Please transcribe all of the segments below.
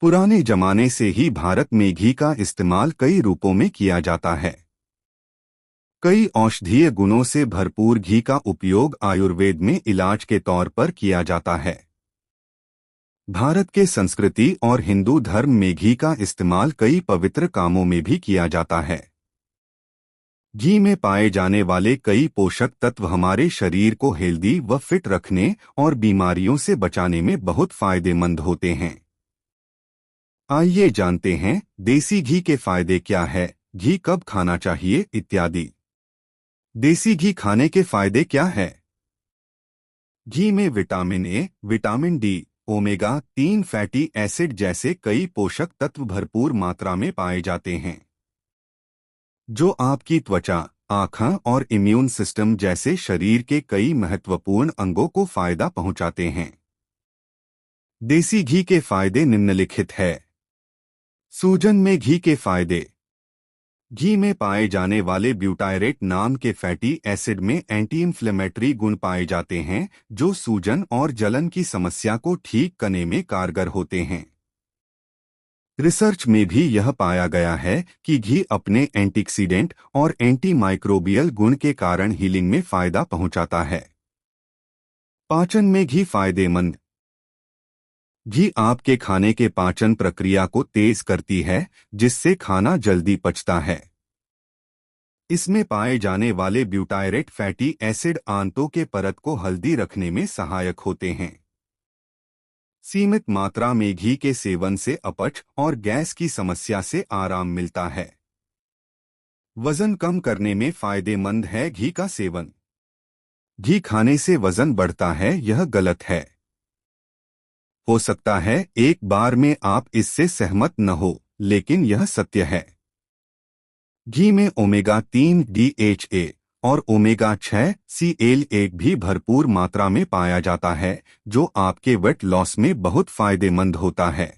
पुराने जमाने से ही भारत में घी का इस्तेमाल कई रूपों में किया जाता है। कई औषधीय गुणों से भरपूर घी का उपयोग आयुर्वेद में इलाज के तौर पर किया जाता है। भारत के संस्कृति और हिंदू धर्म में घी का इस्तेमाल कई पवित्र कामों में भी किया जाता है। घी में पाए जाने वाले कई पोषक तत्व हमारे शरीर को हेल्दी व फिट रखने और बीमारियों से बचाने में बहुत फायदेमंद होते हैं। आइए जानते हैं देसी घी के फायदे क्या है, घी कब खाना चाहिए इत्यादि। देसी घी खाने के फायदे क्या है? घी में vitamin A, vitamin D, omega 3 fatty acid जैसे कई पोषक तत्व भरपूर मात्रा में पाए जाते हैं, जो आपकी त्वचा, आँखें और इम्यून सिस्टम जैसे शरीर के कई महत्वपूर्ण अंगों को फायदा पहुंचाते हैं। देसी घी के फायदे निम्नलिखित है। सूजन में घी के फायदे। घी में पाए जाने वाले ब्यूटायरेट नाम के फैटी एसिड में एंटी इन्फ्लेमेटरी गुण पाए जाते हैं, जो सूजन और जलन की समस्या को ठीक करने में कारगर होते हैं। रिसर्च में भी यह पाया गया है कि घी अपने एंटीऑक्सीडेंट और एंटी माइक्रोबियल गुण के कारण हीलिंग में फायदा पहुंचाता है। पाचन में घी फायदेमंद। घी आपके खाने के पाचन प्रक्रिया को तेज करती है, जिससे खाना जल्दी पचता है। इसमें पाए जाने वाले ब्यूटायरेट फैटी एसिड आंतों के परत को हेल्दी रखने में सहायक होते हैं। सीमित मात्रा में घी के सेवन से अपच और गैस की समस्या से आराम मिलता है। वजन कम करने में फायदेमंद है घी का सेवन। घी खाने से वजन बढ़ता है, यह गलत है। हो सकता है एक बार में आप इससे सहमत न हो, लेकिन यह सत्य है। घी में ओमेगा 3 DHA और ओमेगा 6 Cl1 भी भरपूर मात्रा में पाया जाता है, जो आपके वेट लॉस में बहुत फायदेमंद होता है।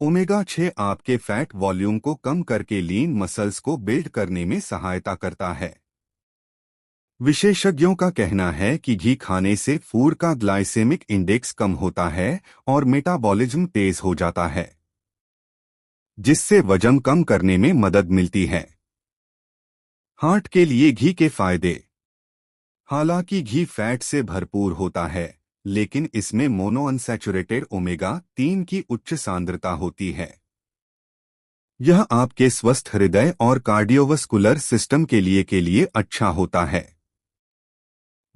ओमेगा 6 आपके फैट वॉल्यूम को कम करके लीन मसल्स को बिल्ड करने में सहायता करता है। विशेषज्ञों का कहना है कि घी खाने से फूड का ग्लाइसेमिक इंडेक्स कम होता है और मेटाबॉलिज्म तेज हो जाता है, जिससे वजन कम करने में मदद मिलती है। हार्ट के लिए घी के फायदे। हालांकि घी फैट से भरपूर होता है, लेकिन इसमें मोनोअनसैचुरेटेड ओमेगा 3 की उच्च सांद्रता होती है। यह आपके स्वस्थ हृदय और कार्डियोवास्कुलर सिस्टम के लिए अच्छा होता है।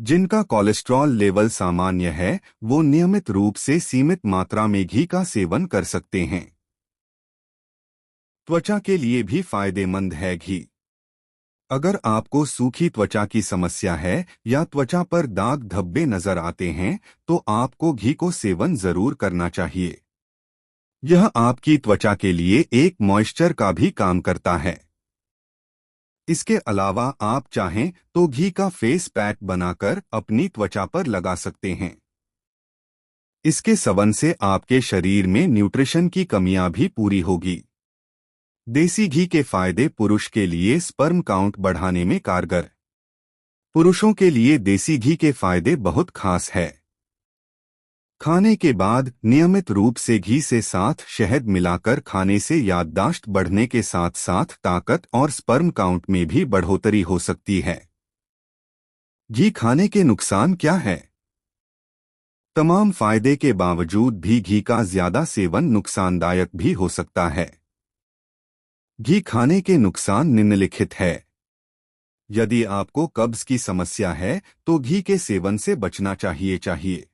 जिनका कोलेस्ट्रॉल लेवल सामान्य है, वो नियमित रूप से सीमित मात्रा में घी का सेवन कर सकते हैं। त्वचा के लिए भी फायदेमंद है घी। अगर आपको सूखी त्वचा की समस्या है या त्वचा पर दाग धब्बे नजर आते हैं, तो आपको घी को सेवन जरूर करना चाहिए। यह आपकी त्वचा के लिए एक मॉइस्चर का भी काम करता है। इसके अलावा आप चाहें तो घी का फेस पैक बनाकर अपनी त्वचा पर लगा सकते हैं। इसके सेवन से आपके शरीर में न्यूट्रिशन की कमियां भी पूरी होगी। देसी घी के फायदे। पुरुष के लिए स्पर्म काउंट बढ़ाने में कारगर। पुरुषों के लिए देसी घी के फायदे बहुत खास है। खाने के बाद नियमित रूप से घी से साथ शहद मिलाकर खाने से याददाश्त बढ़ने के साथ साथ ताकत और स्पर्म काउंट में भी बढ़ोतरी हो सकती है। घी खाने के नुकसान क्या है? तमाम फायदे के बावजूद भी घी का ज्यादा सेवन नुकसानदायक भी हो सकता है। घी खाने के नुकसान निम्नलिखित है। यदि आपको कब्ज की समस्या है तो घी के सेवन से बचना चाहिए।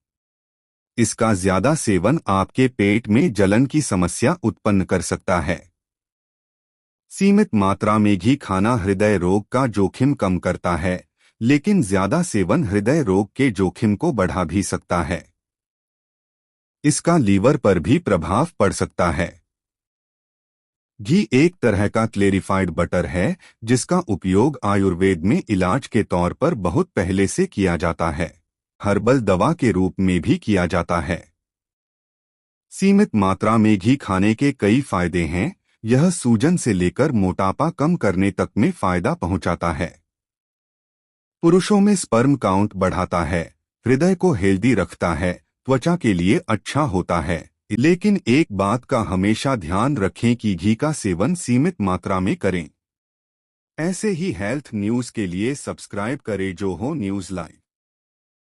इसका ज्यादा सेवन आपके पेट में जलन की समस्या उत्पन्न कर सकता है। सीमित मात्रा में घी खाना हृदय रोग का जोखिम कम करता है, लेकिन ज्यादा सेवन हृदय रोग के जोखिम को बढ़ा भी सकता है। इसका लीवर पर भी प्रभाव पड़ सकता है। घी एक तरह का क्लेरिफाइड बटर है, जिसका उपयोग आयुर्वेद में इलाज के तौर पर बहुत पहले से किया जाता है। हर्बल दवा के रूप में भी किया जाता है। सीमित मात्रा में घी खाने के कई फायदे हैं। यह सूजन से लेकर मोटापा कम करने तक में फायदा पहुंचाता है। पुरुषों में स्पर्म काउंट बढ़ाता है, हृदय को हेल्दी रखता है, त्वचा के लिए अच्छा होता है, लेकिन एक बात का हमेशा ध्यान रखें कि घी का सेवन सीमित मात्रा में करें। ऐसे ही हेल्थ न्यूज़ के लिए सब्सक्राइब करें जो हो न्यूज़ लाइव।